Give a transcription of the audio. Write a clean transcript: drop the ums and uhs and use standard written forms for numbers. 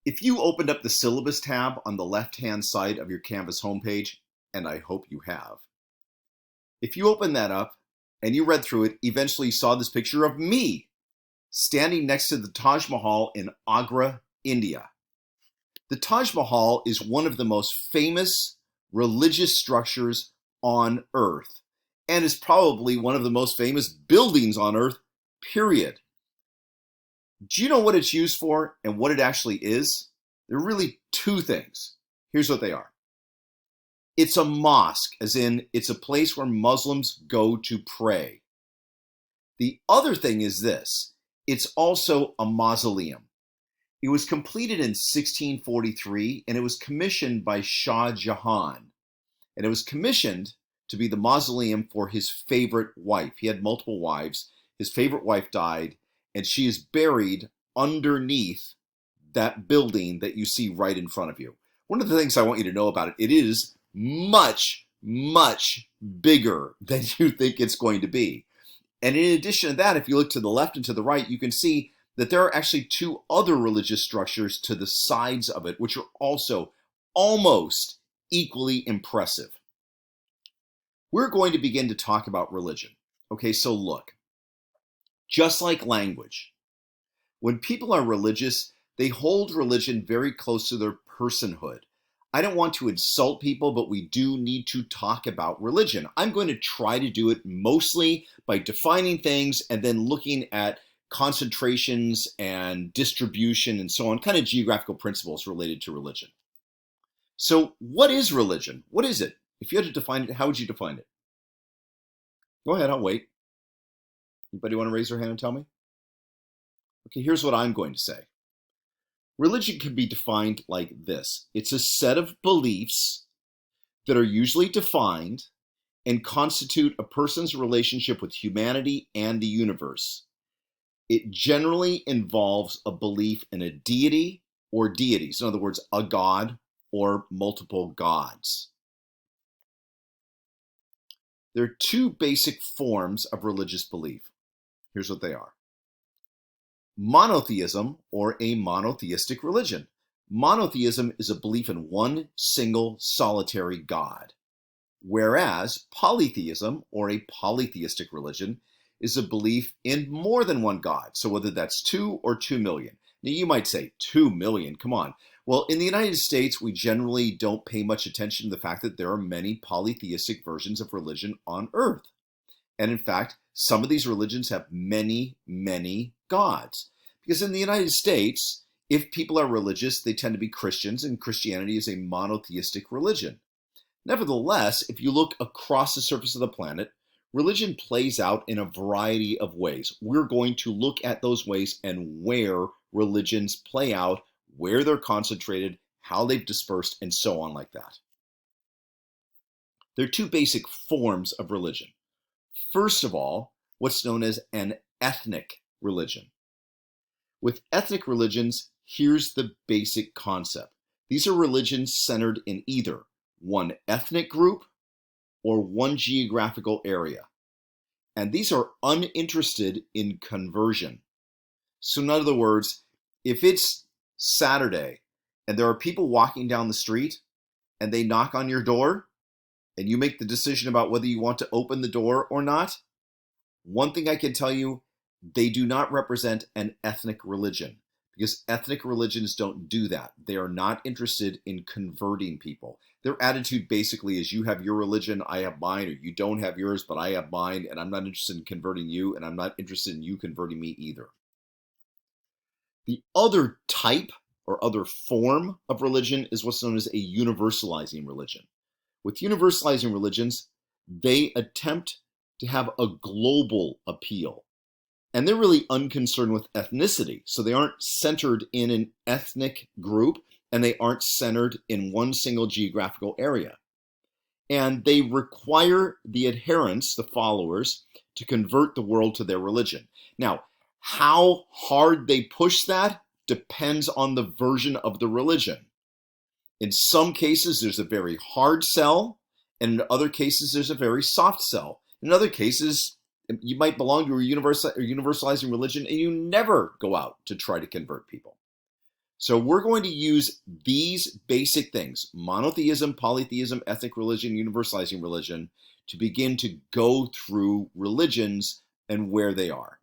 If you opened up the syllabus tab on the left-hand side of your Canvas homepage, and I hope you have, if you open that up and you read through it, eventually you saw this picture of me standing next to the Taj Mahal in Agra, India. The Taj Mahal is one of the most famous religious structures on Earth and is probably one of the most famous buildings on Earth, period. Do you know what it's used for and what it actually is? There are really two things. Here's what they are. It's a mosque, as in it's a place where Muslims go to pray. The other thing is this. It's also a mausoleum. It was completed in 1643 and it was commissioned by Shah Jahan. And it was commissioned to be the mausoleum for his favorite wife. He had multiple wives. His favorite wife died, and she is buried underneath that building that you see right in front of you. One of the things I want you to know about it, it is much, much bigger than you think it's going to be. And in addition to that, if you look to the left and to the right, you can see that there are actually two other religious structures to the sides of it, which are also almost equally impressive. We're going to begin to talk about religion. Okay, so look, just like language, when people are religious, they hold religion very close to their personhood. I don't want to insult people, but we do need to talk about religion. I'm going to try to do it mostly by defining things and then looking at concentrations and distribution and so on, kind of geographical principles related to religion. So what is religion? What is it? If you had to define it, how would you define it? Go ahead, I'll wait. Anybody want to raise their hand and tell me? Okay, here's what I'm going to say. Religion can be defined like this. It's a set of beliefs that are usually defined and constitute a person's relationship with humanity and the universe. It generally involves a belief in a deity or deities, in other words, a god or multiple gods. There are two basic forms of religious belief. Here's what they are. Monotheism, or a monotheistic religion. Monotheism is a belief in one single solitary God, whereas polytheism, or a polytheistic religion, is a belief in more than one God. So whether that's 2 or 2 million. Now you might say 2 million, come on. Well, in the United States, we generally don't pay much attention to the fact that there are many polytheistic versions of religion on Earth. And in fact, some of these religions have many, many gods. Because in the United States, if people are religious, they tend to be Christians, and Christianity is a monotheistic religion. Nevertheless, if you look across the surface of the planet, religion plays out in a variety of ways. We're going to look at those ways and where religions play out, where they're concentrated, how they've dispersed, and so on like that. There are two basic forms of religion. First of all, what's known as an ethnic religion. With ethnic religions, here's the basic concept. These are religions centered in either one ethnic group or one geographical area. And these are uninterested in conversion. So in other words, if it's Saturday and there are people walking down the street and they knock on your door and you make the decision about whether you want to open the door or not, one thing I can tell you, they do not represent an ethnic religion, because ethnic religions don't do that. They are not interested in converting people. Their attitude basically is you have your religion, I have mine, or you don't have yours, but I have mine, and I'm not interested in converting you, and I'm not interested in you converting me either. The other type or other form of religion is what's known as a universalizing religion. With universalizing religions, they attempt to have a global appeal. And they're really unconcerned with ethnicity. So they aren't centered in an ethnic group, and they aren't centered in one single geographical area. And they require the adherents, the followers, to convert the world to their religion. Now, how hard they push that depends on the version of the religion. In some cases, there's a very hard sell, and in other cases, there's a very soft sell. In other cases, you might belong to a universalizing religion and you never go out to try to convert people. So we're going to use these basic things, monotheism, polytheism, ethnic religion, universalizing religion, to begin to go through religions and where they are.